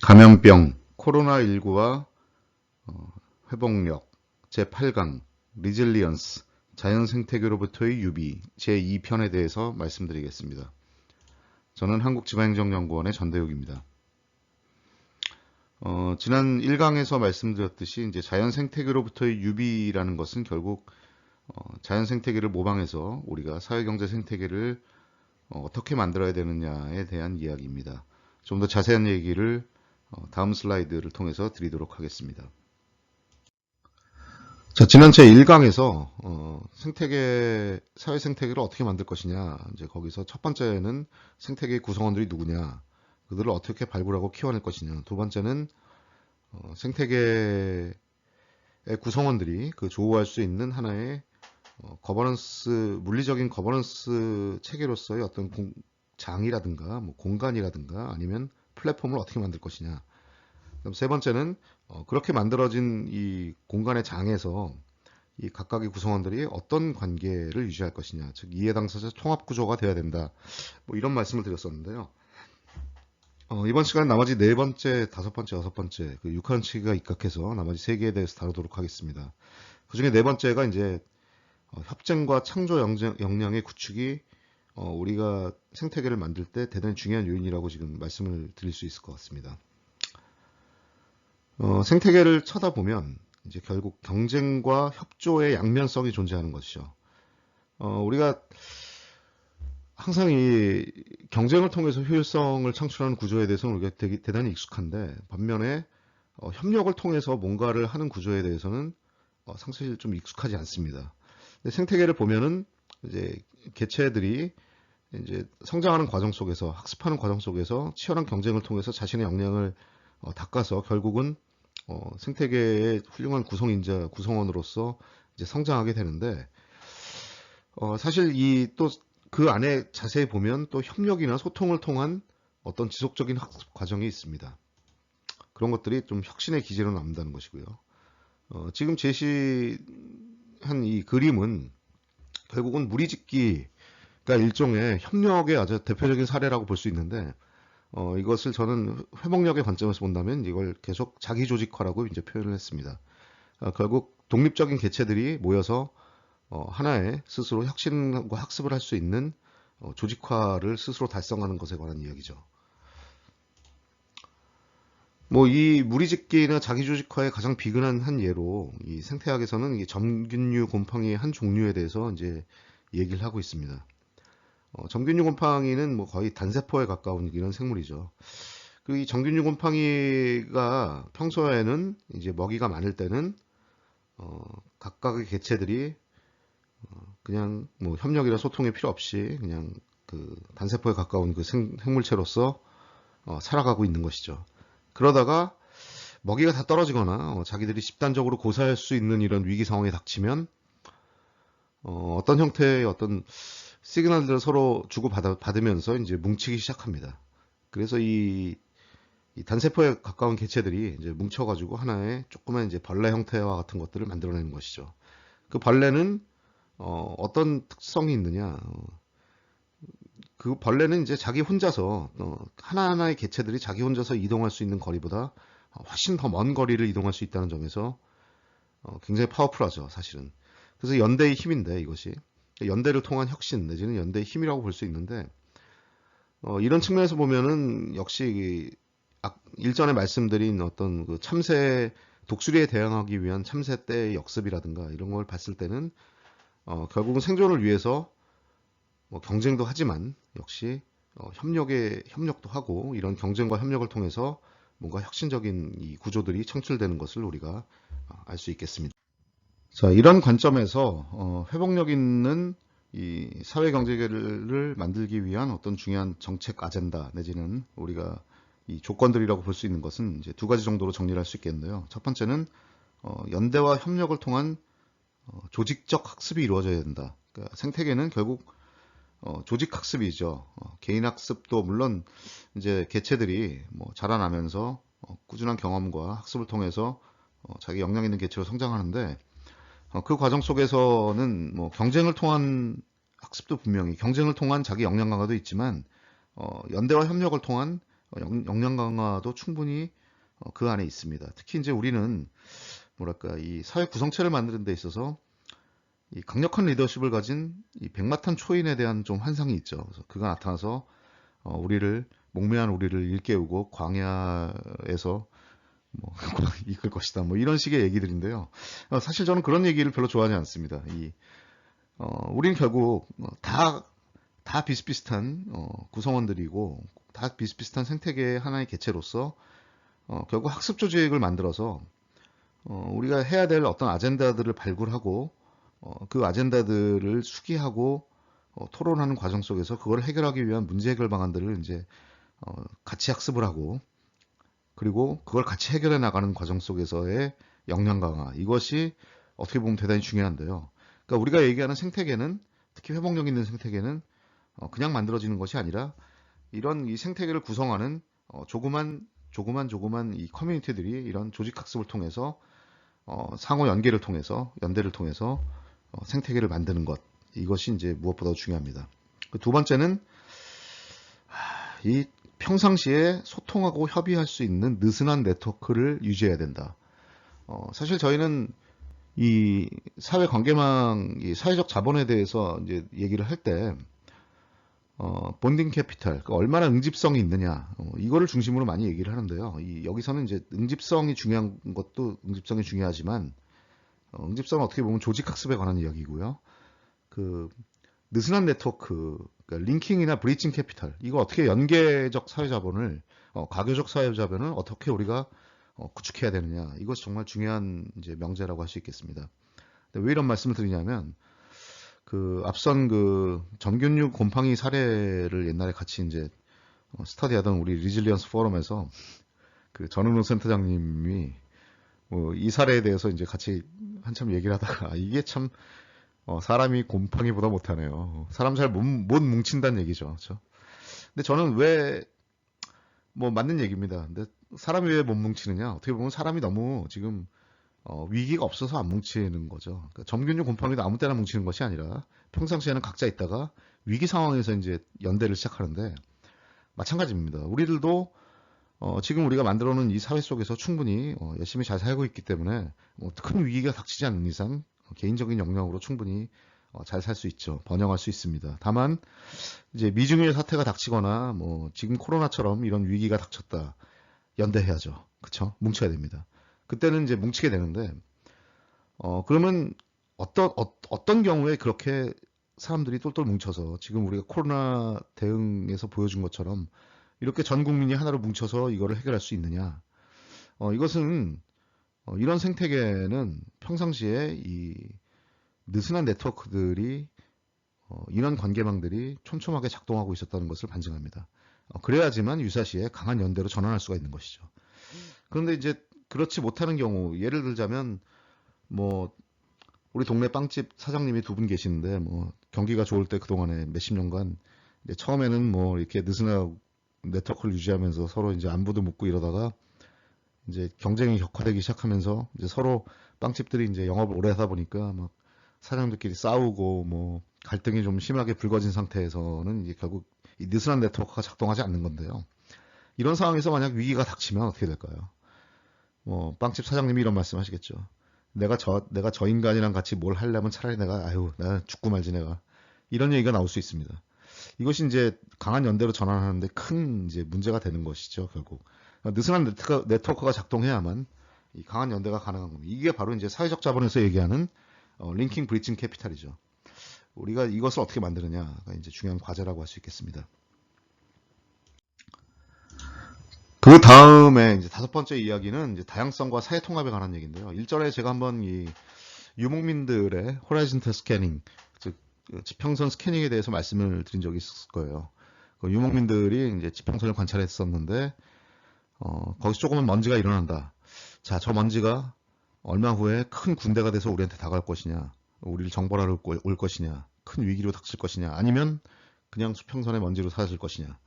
감염병, 코로나19와 회복력, 제8강, 리질리언스, 자연생태계로부터의 유비, 제2편에 대해서 말씀드리겠습니다. 저는 한국지방행정연구원의 전대욱입니다. 지난 1강에서 말씀드렸듯이 이제 자연생태계로부터의 유비라는 것은 결국 자연생태계를 모방해서 우리가 사회경제생태계를 어떻게 만들어야 되느냐에 대한 이야기입니다. 좀 더 자세한 얘기를 다음 슬라이드를 통해서 드리도록 하겠습니다. 자, 지난 제1강에서 사회 생태계를 어떻게 만들 것이냐, 이제 거기서 첫 번째는 생태계의 구성원들이 누구냐, 그들을 어떻게 발굴하고 키워낼 것이냐, 두 번째는 생태계의 구성원들이 그 조우할 수 있는 하나의 물리적인 거버넌스 체계로서의 어떤 장이라든가 뭐 공간이라든가 아니면 플랫폼을 어떻게 만들 것이냐. 그럼 세 번째는 그렇게 만들어진 이 공간의 장에서 이 각각의 구성원들이 어떤 관계를 유지할 것이냐, 즉 이해 당사자 통합 구조가 되어야 된다. 뭐 이런 말씀을 드렸었는데요. 이번 시간 나머지 네 번째, 다섯 번째, 여섯 번째 그 육한치가 입각해서 나머지 세 개에 대해서 다루도록 하겠습니다. 그 중에 네 번째가 이제 협쟁과 창조 역량의 구축이 우리가 생태계를 만들 때 대단히 중요한 요인이라고 지금 말씀을 드릴 수 있을 것 같습니다. 생태계를 쳐다보면 이제 결국 경쟁과 협조의 양면성이 존재하는 것이죠. 우리가 항상 이 경쟁을 통해서 효율성을 창출하는 구조에 대해서는 우리가 대단히 익숙한데, 반면에 협력을 통해서 뭔가를 하는 구조에 대해서는 사실 좀 익숙하지 않습니다. 근데 생태계를 보면은 이제 개체들이 이제 성장하는 과정 속에서, 학습하는 과정 속에서 치열한 경쟁을 통해서 자신의 역량을 닦아서 결국은 생태계의 훌륭한 구성원으로서 이제 성장하게 되는데, 사실 또 그 안에 자세히 보면 또 협력이나 소통을 통한 어떤 지속적인 학습 과정이 있습니다. 그런 것들이 좀 혁신의 기제로 남는다는 것이고요. 지금 제시한 이 그림은 결국은 무리짓기가 일종의 협력의 아주 대표적인 사례라고 볼 수 있는데, 이것을 저는 회복력의 관점에서 본다면 이걸 계속 자기조직화라고 이제 표현을 했습니다. 결국 독립적인 개체들이 모여서 하나의 스스로 혁신과 학습을 할 수 있는 조직화를 스스로 달성하는 것에 관한 이야기죠. 뭐 이 무리짓기나 자기조직화의 가장 비근한 한 예로 이 생태학에서는 이 점균류 곰팡이의 한 종류에 대해서 이제 얘기를 하고 있습니다. 점균류 곰팡이는 뭐 거의 단세포에 가까운 이런 생물이죠. 그 이 점균류 곰팡이가 평소에는 이제 먹이가 많을 때는 각각의 개체들이 그냥 뭐 협력이나 소통이 필요 없이 그냥 그 단세포에 가까운 그 생물체로서 살아가고 있는 것이죠. 그러다가 먹이가 다 떨어지거나 자기들이 집단적으로 고사할 수 있는 이런 위기 상황에 닥치면 어떤 형태의 어떤 시그널들을 서로 주고받으면서 이제 뭉치기 시작합니다. 그래서 이 단세포에 가까운 개체들이 이제 뭉쳐가지고 하나의 조그만 이제 벌레 형태와 같은 것들을 만들어내는 것이죠. 그 벌레는 어떤 특성이 있느냐? 그 벌레는 이제 자기 혼자서 하나하나의 개체들이 자기 혼자서 이동할 수 있는 거리보다 훨씬 더 먼 거리를 이동할 수 있다는 점에서 굉장히 파워풀하죠, 사실은. 그래서 연대의 힘인데 이것이 연대를 통한 혁신 내지는 연대의 힘이라고 볼 수 있는데, 이런 측면에서 보면은 역시 일전에 말씀드린 어떤 그 참새 독수리에 대항하기 위한 참새 때의 역습이라든가 이런 걸 봤을 때는 결국은 생존을 위해서 경쟁도 하지만 역시 협력도 하고 이런 경쟁과 협력을 통해서 뭔가 혁신적인 이 구조들이 창출되는 것을 우리가 알 수 있겠습니다. 자, 이런 관점에서 회복력 있는 이 사회 경제계를 만들기 위한 어떤 중요한 정책 아젠다 내지는 우리가 이 조건들이라고 볼 수 있는 것은 이제 두 가지 정도로 정리를 할 수 있겠는데요. 첫 번째는 연대와 협력을 통한 조직적 학습이 이루어져야 된다. 그러니까 생태계는 결국 조직 학습이죠. 개인 학습도 물론 이제 개체들이 뭐 자라나면서 꾸준한 경험과 학습을 통해서 자기 역량 있는 개체로 성장하는데, 그 과정 속에서는 뭐 경쟁을 통한 학습도 분명히 경쟁을 통한 자기 역량 강화도 있지만 연대와 협력을 통한 역량 강화도 충분히 그 안에 있습니다. 특히 이제 우리는 뭐랄까 이 사회 구성체를 만드는 데 있어서 이 강력한 리더십을 가진 이 백마탄 초인에 대한 좀 환상이 있죠. 그래서 그가 나타나서 우리를 목매한 우리를 일깨우고 광야에서 뭐 이끌 것이다. 뭐 이런 식의 얘기들인데요. 사실 저는 그런 얘기를 별로 좋아하지 않습니다. 우리는 결국 다 비슷비슷한 구성원들이고 다 비슷비슷한 생태계의 하나의 개체로서 결국 학습 조직을 만들어서 우리가 해야 될 어떤 아젠다들을 발굴하고 그 아젠다들을 수기하고 토론하는 과정 속에서 그걸 해결하기 위한 문제 해결 방안들을 이제 같이 학습을 하고 그리고 그걸 같이 해결해 나가는 과정 속에서의 역량 강화 이것이 어떻게 보면 대단히 중요한데요. 그러니까 우리가 얘기하는 생태계는 특히 회복력 있는 생태계는 그냥 만들어지는 것이 아니라 이런 이 생태계를 구성하는 조그만 이 커뮤니티들이 이런 조직 학습을 통해서 상호 연계를 통해서 연대를 통해서 생태계를 만드는 것 이것이 이제 무엇보다 중요합니다. 두 번째는 이 평상시에 소통하고 협의할 수 있는 느슨한 네트워크를 유지해야 된다. 사실 저희는 이 사회 관계망, 이 사회적 자본에 대해서 이제 얘기를 할 때, 본딩 캐피탈, 그러니까 얼마나 응집성이 있느냐, 이거를 중심으로 많이 얘기를 하는데요. 여기서는 이제 응집성이 중요한 것도 응집성이 중요하지만, 응집성은 어떻게 보면 조직 학습에 관한 이야기고요. 그 느슨한 네트워크, 그러니까 링킹이나 브리칭 캐피탈, 이거 어떻게 연계적 사회자본을, 가교적 사회자본을 어떻게 우리가 구축해야 되느냐, 이것이 정말 중요한 이제 명제라고 할 수 있겠습니다. 근데 왜 이런 말씀을 드리냐면, 앞선 점균류 곰팡이 사례를 옛날에 같이 이제 스터디하던 우리 리질리언스 포럼에서 전은호 센터장님이 이 사례에 대해서 이제 같이 한참 얘기를 하다가 이게 참 사람이 곰팡이보다 못하네요. 사람 잘 못 뭉친다는 얘기죠. 그렇죠? 근데 저는 맞는 얘기입니다. 근데 사람이 왜 못 뭉치느냐? 어떻게 보면 사람이 너무 지금 위기가 없어서 안 뭉치는 거죠. 그러니까 점균류 곰팡이도 아무 때나 뭉치는 것이 아니라 평상시에는 각자 있다가 위기 상황에서 이제 연대를 시작하는데 마찬가지입니다. 우리들도 지금 우리가 만들어 놓은 이 사회 속에서 충분히 열심히 잘 살고 있기 때문에 큰 위기가 닥치지 않는 이상 개인적인 역량으로 충분히 잘 살 수 있죠. 번영할 수 있습니다. 다만 이제 미중일 사태가 닥치거나 지금 코로나처럼 이런 위기가 닥쳤다. 연대해야죠. 그렇죠? 뭉쳐야 됩니다. 그때는 이제 뭉치게 되는데 그러면 어떤 경우에 그렇게 사람들이 똘똘 뭉쳐서 지금 우리가 코로나 대응에서 보여준 것처럼 이렇게 전 국민이 하나로 뭉쳐서 이거를 해결할 수 있느냐? 이것은 이런 생태계는 평상시에 이 느슨한 네트워크들이 이런 관계망들이 촘촘하게 작동하고 있었다는 것을 반증합니다. 그래야지만 유사시에 강한 연대로 전환할 수가 있는 것이죠. 그런데 이제 그렇지 못하는 경우, 예를 들자면 우리 동네 빵집 사장님이 두 분 계시는데 경기가 좋을 때 그동안에 몇십 년간 이제 처음에는 이렇게 느슨한 네트워크를 유지하면서 서로 이제 안부도 묻고 이러다가 이제 경쟁이 격화되기 시작하면서 이제 서로 빵집들이 이제 영업을 오래 하다 보니까 막 사장님들끼리 싸우고 갈등이 좀 심하게 불거진 상태에서는 이제 결국 이 느슨한 네트워크가 작동하지 않는 건데요. 이런 상황에서 만약 위기가 닥치면 어떻게 될까요? 빵집 사장님이 이런 말씀 하시겠죠. 내가 저 인간이랑 같이 뭘 하려면 차라리 나 죽고 말지 내가. 이런 얘기가 나올 수 있습니다. 이것이 이제 강한 연대로 전환하는데 큰 이제 문제가 되는 것이죠, 결국. 느슨한 네트워크가 작동해야만 이 강한 연대가 가능한 겁니다. 이게 바로 이제 사회적 자본에서 얘기하는 링킹 브리칭 캐피탈이죠. 우리가 이것을 어떻게 만드느냐가 이제 중요한 과제라고 할 수 있겠습니다. 그 다음에 이제 다섯 번째 이야기는 이제 다양성과 사회 통합에 관한 얘기인데요. 1절에 제가 한번 이 유목민들의 호라이즌탈 스캐닝, 즉 지평선 스캐닝에 대해서 말씀을 드린 적이 있을 거예요. 유목민들이 이제 지평선을 관찰했었는데 거기서 조금은 먼지가 일어난다. 자, 저 먼지가 얼마 후에 큰 군대가 돼서 우리한테 다가올 것이냐, 우리를 정벌하러 올 것이냐, 큰 위기로 닥칠 것이냐, 아니면 그냥 수평선의 먼지로 사라질 것이냐.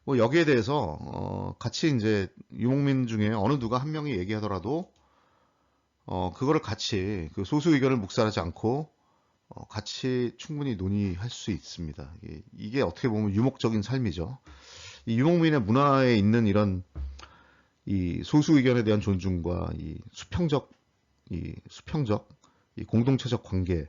여기에 대해서 같이 이제 유목민 중에 어느 누가 한 명이 얘기하더라도 그거를 같이 그 소수 의견을 묵살하지 않고 같이 충분히 논의할 수 있습니다. 이게 어떻게 보면 유목적인 삶이죠. 이 유목민의 문화에 있는 이런 이 소수 의견에 대한 존중과 이 수평적, 이 공동체적 관계,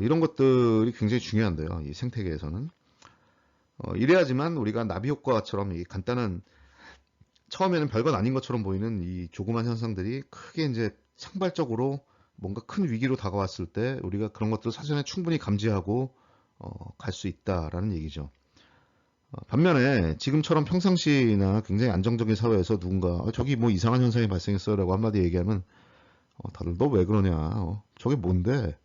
이런 것들이 굉장히 중요한데요. 이 생태계에서는. 이래야지만 우리가 나비 효과처럼 이 간단한, 처음에는 별것 아닌 것처럼 보이는 이 조그만 현상들이 크게 이제 상발적으로 뭔가 큰 위기로 다가왔을 때 우리가 그런 것들을 사전에 충분히 감지하고 갈 수 있다라는 얘기죠. 반면에 지금처럼 평상시나 굉장히 안정적인 사회에서 누군가 저기 뭐 이상한 현상이 발생했어라고 한마디 얘기하면 다들 너 왜 그러냐, 저게 뭔데,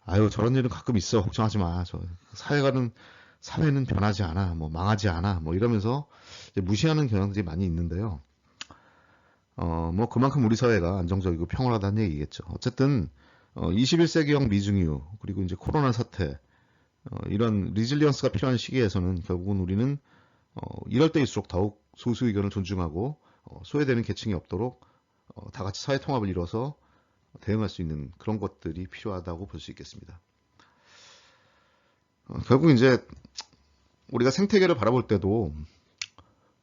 아유 저런 일은 가끔 있어, 걱정하지 마, 저 사회는 변하지 않아, 뭐 망하지 않아, 뭐 이러면서 이제 무시하는 경향들이 많이 있는데요. 뭐 그만큼 우리 사회가 안정적이고 평온하다는 얘기겠죠. 어쨌든 21세기형 미중유, 그리고 이제 코로나 사태, 이런 리질리언스가 필요한 시기에서는 결국은 우리는 이럴 때일수록 더욱 소수 의견을 존중하고 소외되는 계층이 없도록 다 같이 사회 통합을 이뤄서 대응할 수 있는 그런 것들이 필요하다고 볼 수 있겠습니다. 결국 이제 우리가 생태계를 바라볼 때도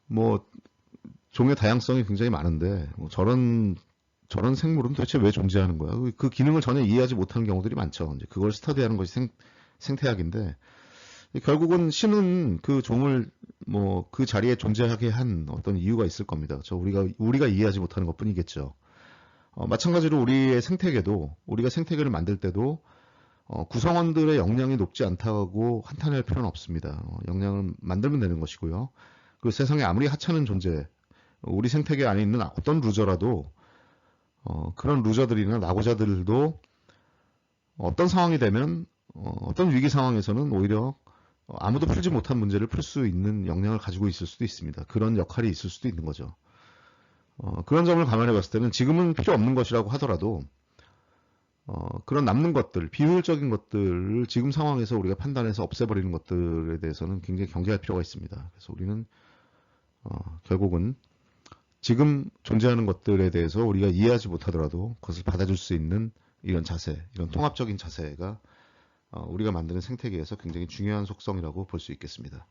뭐 종의 다양성이 굉장히 많은데 뭐 저런 생물은 도대체 왜 존재하는 거야? 그 기능을 전혀 이해하지 못하는 경우들이 많죠. 이제 그걸 스터디하는 것이 생태학인데, 결국은 신은 그 종을 뭐 그 자리에 존재하게 한 어떤 이유가 있을 겁니다. 우리가 이해하지 못하는 것뿐이겠죠. 마찬가지로 우리의 생태계도, 우리가 생태계를 만들 때도 구성원들의 역량이 높지 않다고 한탄할 필요는 없습니다. 역량을 만들면 되는 것이고요. 그 세상에 아무리 하찮은 존재, 우리 생태계 안에 있는 어떤 루저라도 그런 루저들이나 낙오자들도 어떤 상황이 되면 어떤 위기 상황에서는 오히려 아무도 풀지 못한 문제를 풀 수 있는 역량을 가지고 있을 수도 있습니다. 그런 역할이 있을 수도 있는 거죠. 그런 점을 감안해 봤을 때는 지금은 필요 없는 것이라고 하더라도 그런 남는 것들, 비효율적인 것들을 지금 상황에서 우리가 판단해서 없애버리는 것들에 대해서는 굉장히 경계할 필요가 있습니다. 그래서 우리는 결국은 지금 존재하는 것들에 대해서 우리가 이해하지 못하더라도 그것을 받아줄 수 있는 이런 자세, 이런 통합적인 자세가 우리가 만드는 생태계에서 굉장히 중요한 속성이라고 볼 수 있겠습니다.